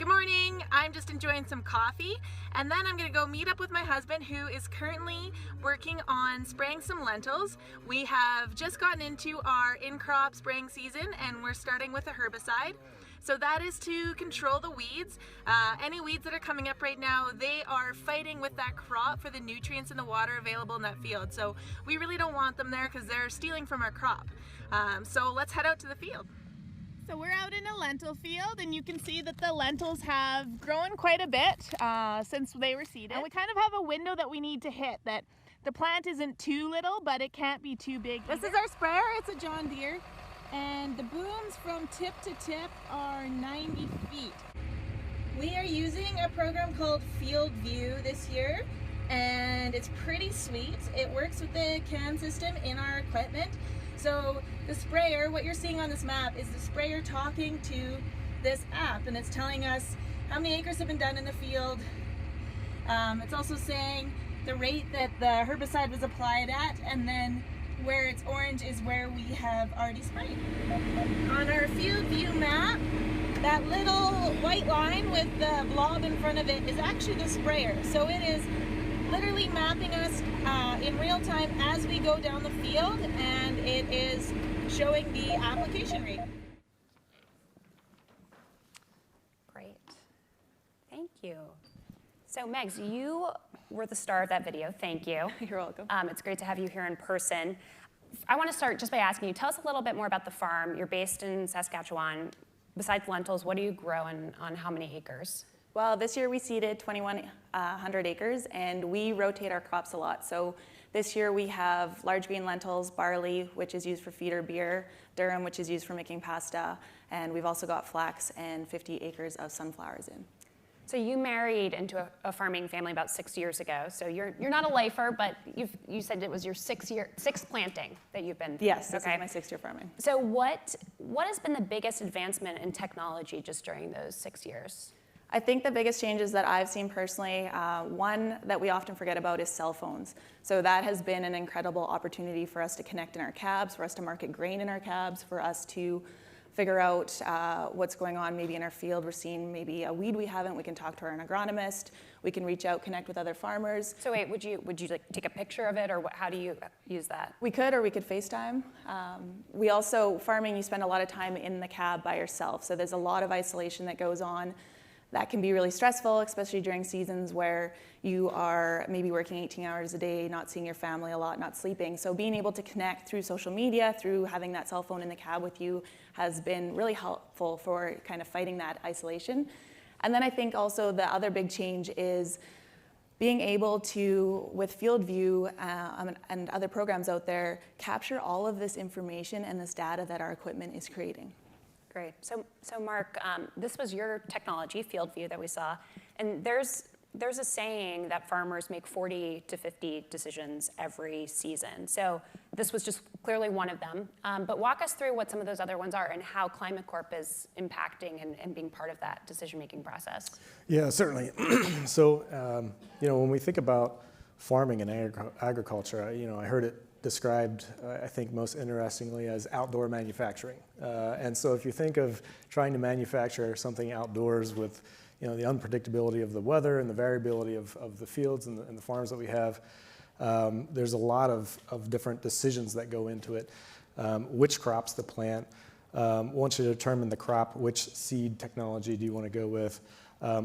Good morning. I'm just enjoying some coffee, and then I'm going to go meet up with my husband, who is currently working on spraying some lentils. We have just gotten into our in-crop spraying season, and we're starting with a herbicide. So that is to control the weeds. Any weeds that are coming up right now, they are fighting with that crop for the nutrients and the water available in that field. So we really don't want them there because they're stealing from our crop. So let's head out to the field. So we're out in a lentil field, and you can see that the lentils have grown quite a bit since they were seeded. And we kind of have a window that we need to hit, that the plant isn't too little, but it can't be too big either. This is our sprayer. It's a John Deere, and the booms from tip to tip are 90 feet. We are using a program called Field View this year, and it's pretty sweet. It works with the CAN system in our equipment. So the sprayer, what you're seeing on this map, is the sprayer talking to this app, and it's telling us how many acres have been done in the field. It's also saying the rate that the herbicide was applied at, and then where it's orange is where we have already sprayed. On our Field View map, that little white line with the blob in front of it is actually the sprayer. So it is literally mapping us in real time as we go down the field, and it is showing the application rate. Great. Thank you. So Megs, you were the star of that video. Thank you. You're welcome. It's great to have you here in person. I want to start just by asking you, tell us a little bit more about the farm. You're based in Saskatchewan. Besides lentils, what do you grow and on how many acres? Well, this year we seeded 2,100 acres, and we rotate our crops a lot. So this year we have large green lentils, barley, which is used for feeder beer, durum, which is used for making pasta, and we've also got flax and 50 acres of sunflowers in. So you married into a farming family about 6 years ago. So you're not a lifer, but you said it was your sixth planting that you've been. Yes, this is my 6th year farming. So what has been the biggest advancement in technology just during those 6 years? I think the biggest changes that I've seen personally, one that we often forget about is cell phones. So that has been an incredible opportunity for us to connect in our cabs, for us to market grain in our cabs, for us to figure out what's going on maybe in our field. We're seeing maybe a weed we haven't, we can talk to our agronomist, we can reach out, connect with other farmers. So wait, would you like take a picture of it, or how do you use that? We could, or we could FaceTime. We also, farming, you spend a lot of time in the cab by yourself, so there's a lot of isolation that goes on. That can be really stressful, especially during seasons where you are maybe working 18 hours a day, not seeing your family a lot, not sleeping. So being able to connect through social media, through having that cell phone in the cab with you, has been really helpful for kind of fighting that isolation. And then I think also the other big change is being able to, with Field View and other programs out there, capture all of this information and this data that our equipment is creating. Great. So Mark, this was your technology, Field View, that we saw, and there's a saying that farmers make 40 to 50 decisions every season. So this was just clearly one of them. But walk us through what some of those other ones are and how Climate Corp is impacting and being part of that decision-making process. Yeah, certainly. So, when we think about farming and agriculture, I heard it described, I think most interestingly, as outdoor manufacturing. And so if you think of trying to manufacture something outdoors with the unpredictability of the weather and the variability of the fields and the farms that we have, there's a lot of different decisions that go into it. Which crops to plant, once you determine the crop, which seed technology do you want to go with?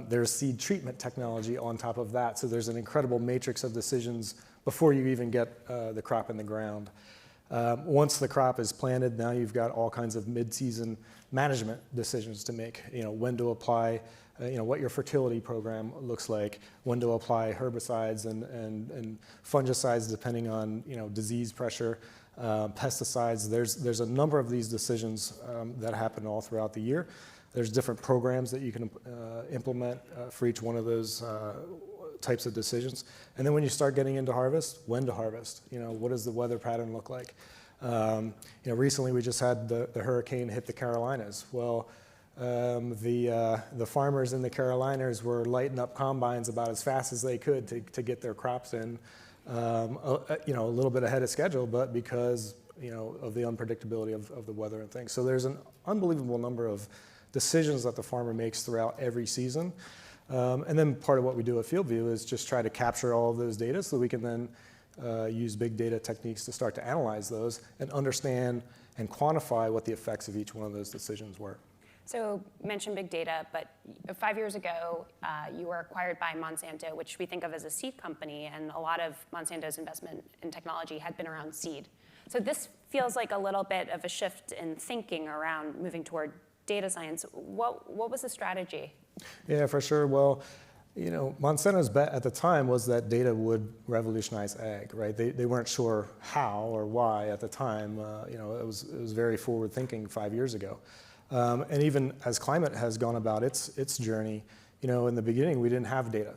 There's seed treatment technology on top of that, so there's an incredible matrix of decisions before you even get the crop in the ground. Once the crop is planted, now you've got all kinds of mid-season management decisions to make. When to apply, what your fertility program looks like, when to apply herbicides and fungicides depending on disease pressure, pesticides. There's a number of these decisions that happen all throughout the year. There's different programs that you can implement for each one of those types of decisions. And then when you start getting into harvest, when to harvest, what does the weather pattern look like? Recently we just had the hurricane hit the Carolinas. Well, the farmers in the Carolinas were lighting up combines about as fast as they could to get their crops in, a little bit ahead of schedule, but because of the unpredictability of the weather and things. So there's an unbelievable number of decisions that the farmer makes throughout every season. And then part of what we do at FieldView is just try to capture all of those data so we can then use big data techniques to start to analyze those and understand and quantify what the effects of each one of those decisions were. So you mentioned big data, but 5 years ago, you were acquired by Monsanto, which we think of as a seed company, and a lot of Monsanto's investment in technology had been around seed. So this feels like a little bit of a shift in thinking around moving toward data science. What was the strategy? Yeah, for sure. Well, you know, Monsanto's bet at the time was that data would revolutionize ag, right? They weren't sure how or why at the time. You know, it was very forward thinking 5 years ago. And even as climate has gone about its journey, you know, in the beginning we didn't have data.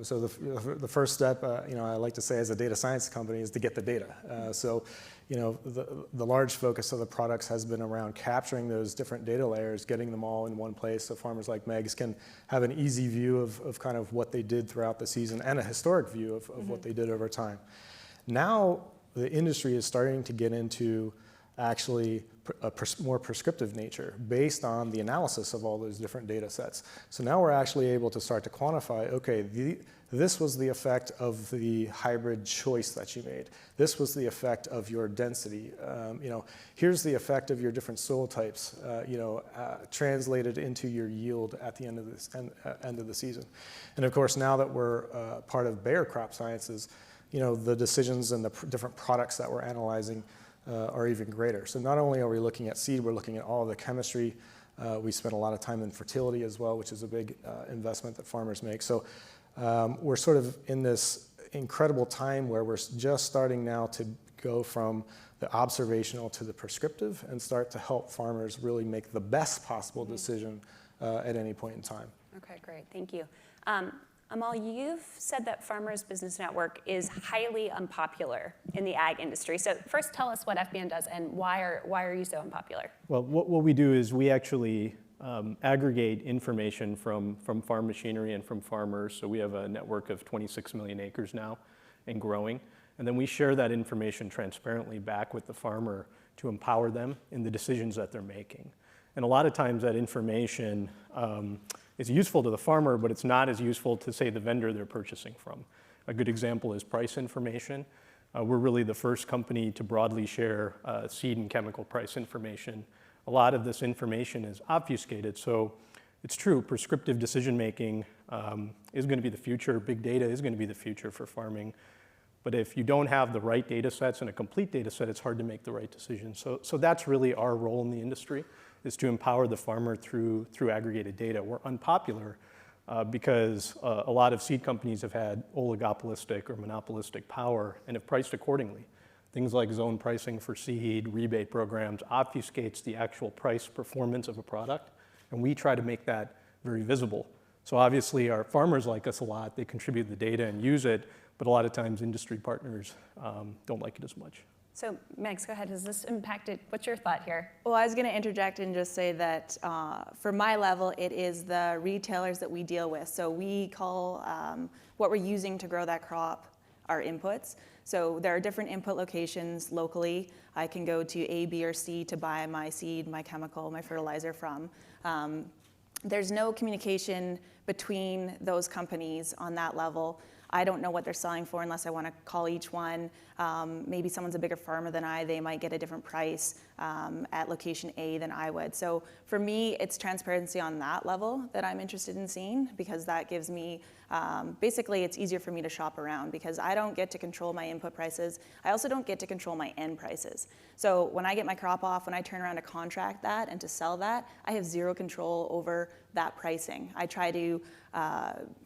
So the first step, you know, I like to say as a data science company is to get the data. So, you know, the large focus of the products has been around capturing those different data layers, getting them all in one place so farmers like Meg's can have an easy view of kind of what they did throughout the season and a historic view of what they did over time. Now the industry is starting to get into actually a more prescriptive nature based on the analysis of all those different data sets. So now we're actually able to start to quantify, okay, this was the effect of the hybrid choice that you made. This was the effect of your density. You know, here's the effect of your different soil types, you know, translated into your yield at the end of the season. And of course, now that we're part of Bayer Crop Sciences, you know, the decisions and the different products that we're analyzing are even greater. So not only are we looking at seed, we're looking at all of the chemistry. We spend a lot of time in fertility as well, which is a big investment that farmers make. So we're sort of in this incredible time where we're just starting now to go from the observational to the prescriptive and start to help farmers really make the best possible decision at any point in time. Okay, great, thank you. Amal, you've said that Farmers Business Network is highly unpopular in the ag industry. So first tell us what FBN does and why are you so unpopular? Well, what we do is we actually aggregate information from farm machinery and from farmers. So we have a network of 26 million acres now and growing. And then we share that information transparently back with the farmer to empower them in the decisions that they're making. And a lot of times that information is useful to the farmer, but it's not as useful to, say, the vendor they're purchasing from. A good example is price information. We're really the first company to broadly share seed and chemical price information. A lot of this information is obfuscated, so it's true, prescriptive decision-making is going to be the future. Big data is going to be the future for farming. But if you don't have the right data sets and a complete data set, it's hard to make the right decision. So that's really our role in the industry, is to empower the farmer through aggregated data. We're unpopular because a lot of seed companies have had oligopolistic or monopolistic power and have priced accordingly. Things like zone pricing for seed, rebate programs obfuscates the actual price performance of a product, and we try to make that very visible. So obviously our farmers like us a lot, they contribute the data and use it, but a lot of times industry partners don't like it as much. So Megs, go ahead, has this impacted, what's your thought here? Well, I was going to interject and just say that for my level, it is the retailers that we deal with. So we call what we're using to grow that crop our inputs. So there are different input locations locally. I can go to A, B, or C to buy my seed, my chemical, my fertilizer from. There's no communication between those companies on that level. I don't know what they're selling for unless I want to call each one. Maybe someone's a bigger farmer than they might get a different price at location A than I would. So for me, it's transparency on that level that I'm interested in seeing, because that gives me, basically it's easier for me to shop around because I don't get to control my input prices. I also don't get to control my end prices. So when I get my crop off, when I turn around to contract that and to sell that, I have zero control over that pricing. I try to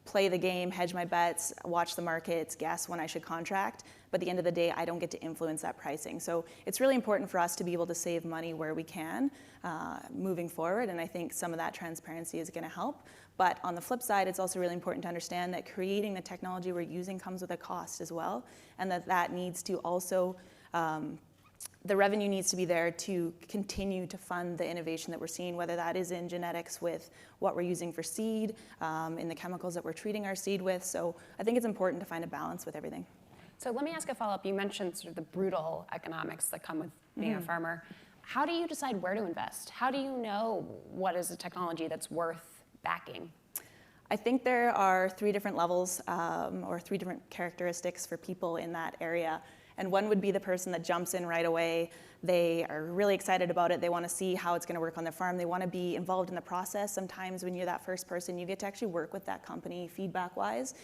play the game, hedge my bets, watch the markets, guess when I should contract. But at the end of the day, I don't get to influence that pricing. So it's really important for us to be able to save money where we can moving forward. And I think some of that transparency is going to help. But on the flip side, it's also really important to understand that creating the technology we're using comes with a cost as well. And that needs to also, the revenue needs to be there to continue to fund the innovation that we're seeing, whether that is in genetics with what we're using for seed, in the chemicals that we're treating our seed with. So I think it's important to find a balance with everything. So let me ask a follow-up. You mentioned sort of the brutal economics that come with being a farmer. how do you decide where to invest? How do you know what is a technology that's worth backing? I think there are 3 different levels or 3 different characteristics for people in that area. And one would be the person that jumps in right away. They are really excited about it. They want to see how it's going to work on their farm. They want to be involved in the process. Sometimes when you're that first person, you get to actually work with that company feedback-wise.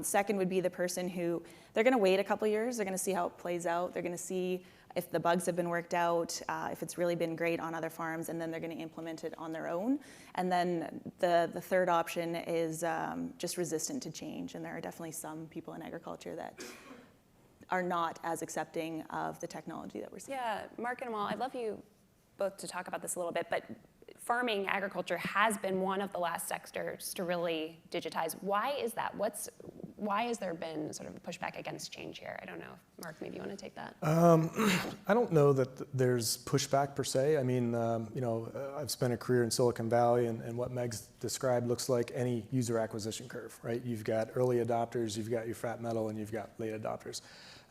Second would be the person who, they're going to wait a couple years. They're going to see how it plays out. They're going to see if the bugs have been worked out, if it's really been great on other farms, and then they're going to implement it on their own. And then the third option is just resistant to change. And there are definitely some people in agriculture that are not as accepting of the technology that we're seeing. Yeah, Mark and Amal, I'd love you both to talk about this a little bit, but farming, agriculture has been one of the last sectors to really digitize. Why is that? Why has there been sort of a pushback against change here? I don't know. Mark, maybe you want to take that. I don't know that there's pushback per se. I mean, I've spent a career in Silicon Valley, and what Meg's described looks like any user acquisition curve, right? You've got early adopters, you've got your fat metal, and you've got late adopters.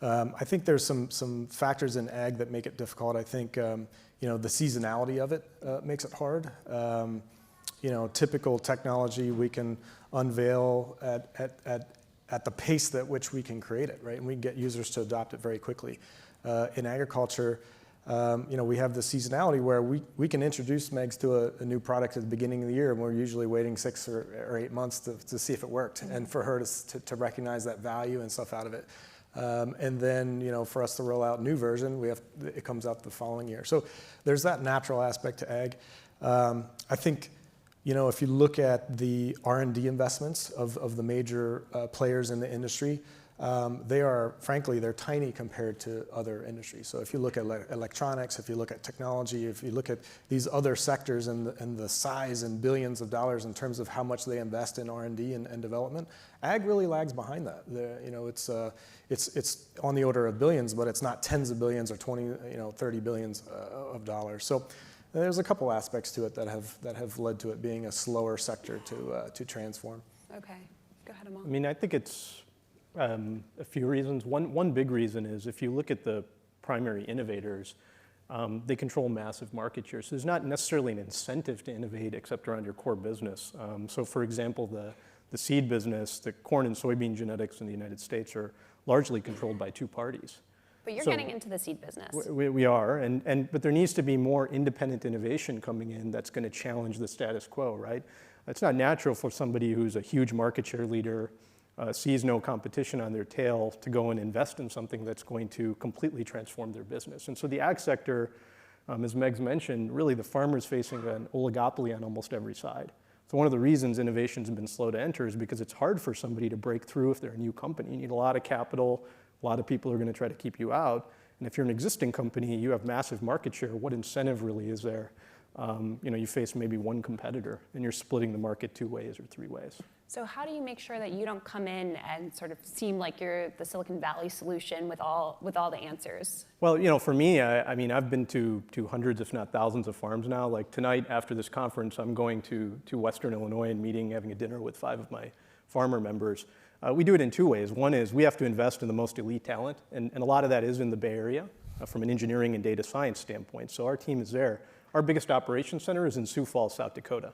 I think there's some factors in ag that make it difficult. I think the seasonality of it makes it hard. Typical technology we can unveil at the pace at which we can create it, right? And we can get users to adopt it very quickly. In agriculture, we have the seasonality where we can introduce Megs to a new product at the beginning of the year, and we're usually waiting 6 or 8 months to see if it worked, and for her to recognize that value and stuff out of it. And then, for us to roll out a new version, it comes out the following year. So there's that natural aspect to ag. I think, if you look at the R&D investments of the major players in the industry, they're tiny compared to other industries. So if you look at electronics, if you look at technology, if you look at these other sectors and the size in billions of dollars in terms of how much they invest in R&D and development, ag really lags behind that. It's on the order of billions, but it's not tens of billions or 20, 30 billions of dollars. So there's a couple aspects to it that have led to it being a slower sector to transform. Okay, go ahead, Amal. I mean, I think it's a few reasons. One big reason is if you look at the primary innovators, they control massive market share. So there's not necessarily an incentive to innovate except around your core business. So for example, the seed business, the corn and soybean genetics in the United States are largely controlled by 2 parties. But you're getting into the seed business. We are, but there needs to be more independent innovation coming in that's going to challenge the status quo, right? It's not natural for somebody who's a huge market share leader, sees no competition on their tail, to go and invest in something that's going to completely transform their business. And so the ag sector, as Meg's mentioned, really the farmer's facing an oligopoly on almost every side. So one of the reasons innovation's been slow to enter is because it's hard for somebody to break through if they're a new company. You need a lot of capital. A lot of people are going to try to keep you out. And if you're an existing company, you have massive market share. What incentive really is there? You face maybe one competitor, and you're splitting the market 2 ways or 3 ways. So how do you make sure that you don't come in and sort of seem like you're the Silicon Valley solution with all the answers? Well, for me, I've been to hundreds, if not thousands, of farms now. Like tonight, after this conference, I'm going to Western Illinois and having a dinner with 5 of my farmer members. We do it in 2 ways. One is we have to invest in the most elite talent, and a lot of that is in the Bay Area from an engineering and data science standpoint. So our team is there. Our biggest operations center is in Sioux Falls, South Dakota.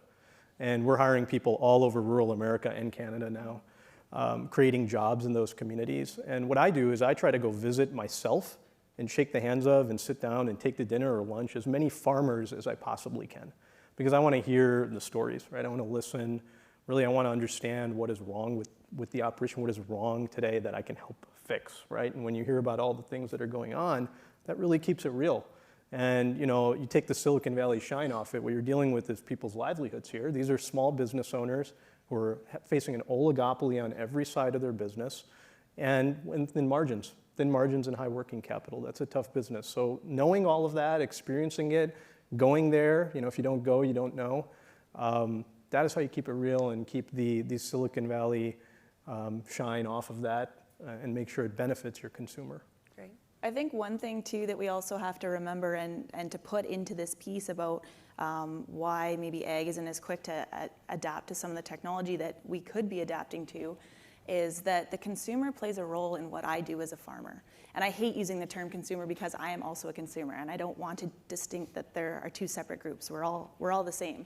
And we're hiring people all over rural America and Canada now, creating jobs in those communities. And what I do is I try to go visit myself and shake the hands of and sit down and take the dinner or lunch as many farmers as I possibly can. Because I want to hear the stories, right? I want to listen. Really, I want to understand what is wrong with the operation, what is wrong today that I can help fix, right? And when you hear about all the things that are going on, that really keeps it real. And you take the Silicon Valley shine off it. What you're dealing with is people's livelihoods here. These are small business owners who are facing an oligopoly on every side of their business, and thin margins and high working capital. That's a tough business. So knowing all of that, experiencing it, going there, if you don't go, you don't know. That is how you keep it real and keep the Silicon Valley shine off of that and make sure it benefits your consumer. Great. I think one thing too that we also have to remember and to put into this piece about why maybe ag isn't as quick to adapt to some of the technology that we could be adapting to is that the consumer plays a role in what I do as a farmer. And I hate using the term consumer because I am also a consumer, and I don't want to distinct that there are two separate groups. We're all the same.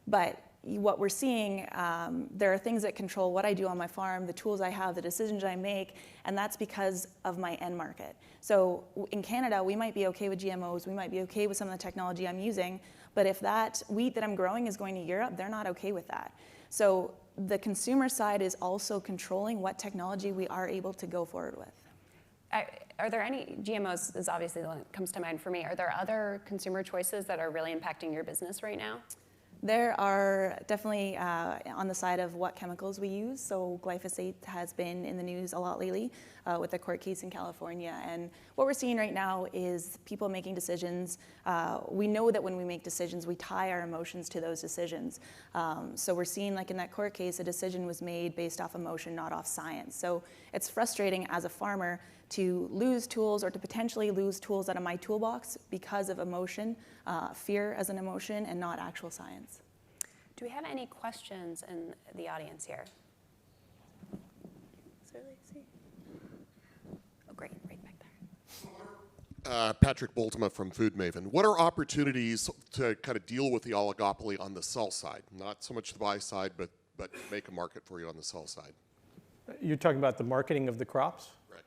But what we're seeing, there are things that control what I do on my farm, the tools I have, the decisions I make, and that's because of my end market. So in Canada, we might be okay with GMOs, we might be okay with some of the technology I'm using, but if that wheat that I'm growing is going to Europe, they're not okay with that. So the consumer side is also controlling what technology we are able to go forward with. Are there any, GMOs is obviously the one that comes to mind for me, are there other consumer choices that are really impacting your business right now? There are definitely on the side of what chemicals we use. So glyphosate has been in the news a lot lately with the court case in California. And what we're seeing right now is people making decisions. We know that when we make decisions, we tie our emotions to those decisions. So we're seeing, like in that court case, a decision was made based off emotion, not off science. So it's frustrating as a farmer to lose tools or to potentially lose tools out of my toolbox because of emotion, fear as an emotion, and not actual science. Do we have any questions in the audience here? Oh, great, right back there. Patrick Boltema from Food Maven. What are opportunities to kind of deal with the oligopoly on the sell side? Not so much the buy side, but make a market for you on the sell side. You're talking about the marketing of the crops? Correct.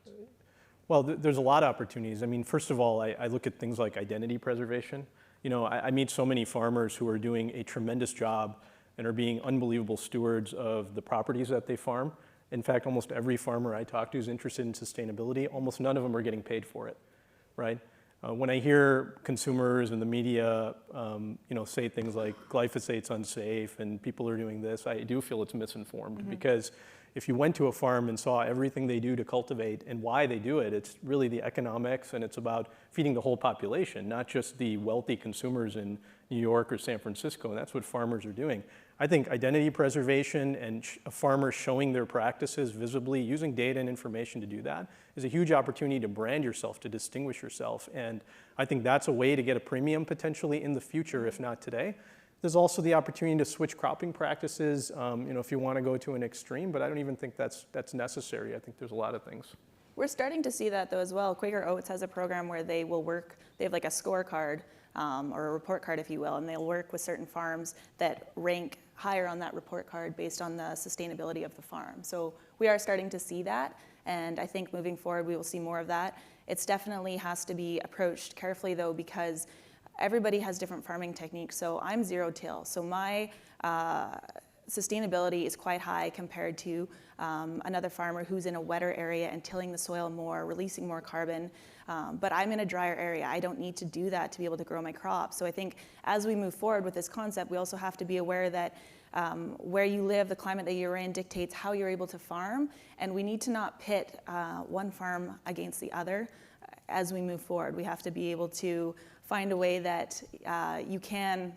Well, there's a lot of opportunities. I mean, first of all, I look at things like identity preservation. You know, I meet so many farmers who are doing a tremendous job and are being unbelievable stewards of the properties that they farm. In fact, almost every farmer I talk to is interested in sustainability. Almost none of them are getting paid for it, right? When I hear consumers and the media, say things like glyphosate's unsafe and people are doing this, I do feel it's misinformed because if you went to a farm and saw everything they do to cultivate and why they do it, it's really the economics and it's about feeding the whole population, not just the wealthy consumers in New York or San Francisco, and that's what farmers are doing. I think identity preservation and farmers showing their practices visibly, using data and information to do that, is a huge opportunity to brand yourself, to distinguish yourself, and I think that's a way to get a premium potentially in the future, if not today. There's also the opportunity to switch cropping practices, if you want to go to an extreme, but I don't even think that's necessary. I think there's a lot of things. We're starting to see that though as well. Quaker Oats has a program where they have like a scorecard or a report card, if you will, and they'll work with certain farms that rank higher on that report card based on the sustainability of the farm. So we are starting to see that, and I think moving forward we will see more of that. It definitely has to be approached carefully though, because everybody has different farming techniques. So I'm zero till. So my sustainability is quite high compared to another farmer who's in a wetter area and tilling the soil more, releasing more carbon. But I'm in a drier area. I don't need to do that to be able to grow my crops. So I think as we move forward with this concept, we also have to be aware that where you live, the climate that you're in dictates how you're able to farm. And we need to not pit one farm against the other as we move forward. We have to be able to find a way that you can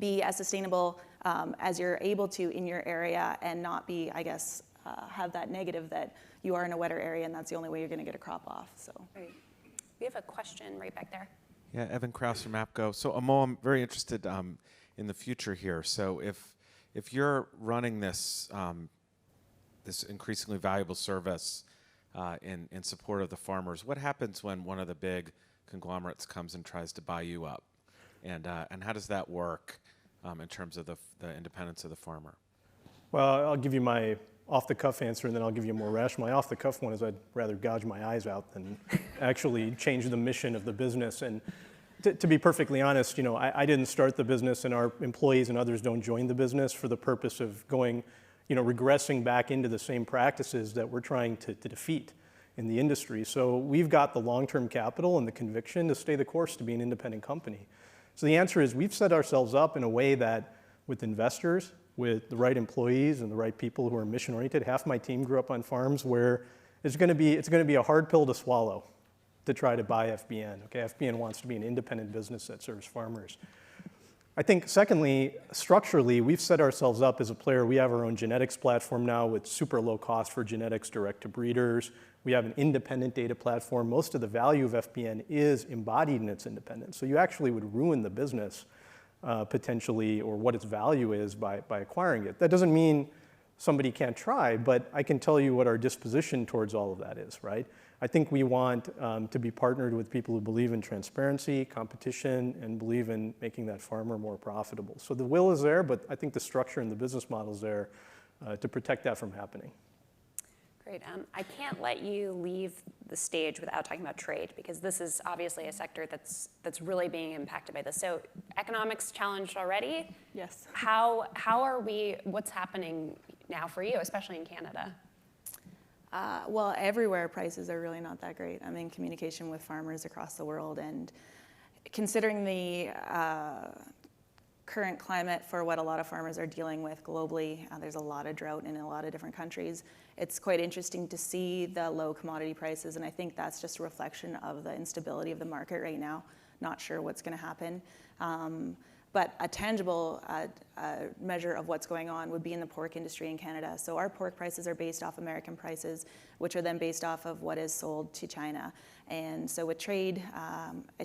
be as sustainable as you're able to in your area and not be, I guess, have that negative that you are in a wetter area and that's the only way you're going to get a crop off. So. Right. We have a question right back there. Yeah, Evan Krause from APCO. So Amo, I'm very interested in the future here. So if you're running this this increasingly valuable service in support of the farmers, what happens when one of the big conglomerates comes and tries to buy you up? And how does that work in terms of the independence of the farmer? Well, I'll give you my off-the-cuff answer, and then I'll give you a more rational. My off-the-cuff one is I'd rather gouge my eyes out than actually change the mission of the business. And to be perfectly honest, I didn't start the business, and our employees and others don't join the business for the purpose of going, regressing back into the same practices that we're trying to defeat in the industry. So we've got the long-term capital and the conviction to stay the course to be an independent company. So the answer is we've set ourselves up in a way that with investors, with the right employees and the right people who are mission-oriented. Half my team grew up on farms where it's going to be a hard pill to swallow to try to buy FBN. Okay, FBN wants to be an independent business that serves farmers. I think secondly, structurally, we've set ourselves up as a player. We have our own genetics platform now with super low cost for genetics direct to breeders. We have an independent data platform. Most of the value of FBN is embodied in its independence. So you actually would ruin the business potentially, or what its value is by acquiring it. That doesn't mean somebody can't try, but I can tell you what our disposition towards all of that is, right? I think we want to be partnered with people who believe in transparency, competition, and believe in making that farmer more profitable. So the will is there, but I think the structure and the business model is there to protect that from happening. Great. I can't let you leave the stage without talking about trade, because this is obviously a sector that's really being impacted by this. So economics challenged already. Yes. How are we, what's happening now for you, especially in Canada? Well, everywhere prices are really not that great. I'm in communication with farmers across the world, and considering the current climate for what a lot of farmers are dealing with globally, there's a lot of drought in a lot of different countries. It's quite interesting to see the low commodity prices, and I think that's just a reflection of the instability of the market right now. Not sure what's going to happen. But a tangible measure of what's going on would be in the pork industry in Canada. So our pork prices are based off American prices, which are then based off of what is sold to China. And so with trade,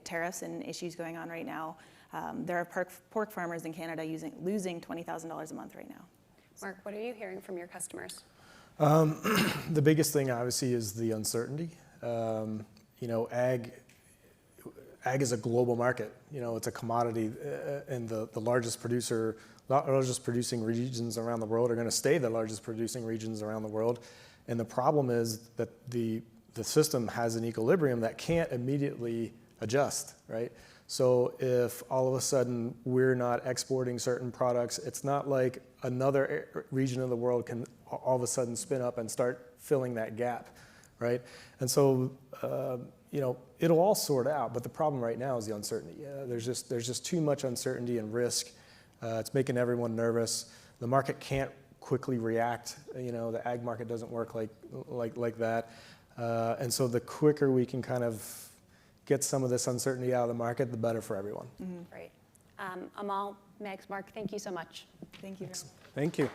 tariffs and issues going on right now, there are pork farmers in Canada losing $20,000 a month right now. Mark, what are you hearing from your customers? The biggest thing obviously is the uncertainty. Ag is a global market. It's a commodity, and the largest producing regions around the world are going to stay the largest producing regions around the world. And the problem is that the system has an equilibrium that can't immediately adjust, right? So if all of a sudden we're not exporting certain products, it's not like another region of the world can all of a sudden spin up and start filling that gap, right? And so, it'll all sort out, but the problem right now is the uncertainty. There's just too much uncertainty and risk. It's making everyone nervous. The market can't quickly react. The ag market doesn't work like that. And so the quicker we can kind of get some of this uncertainty out of the market, the better for everyone. Great. Amal, Megs, Mark, thank you so much. Thank you. Thank you.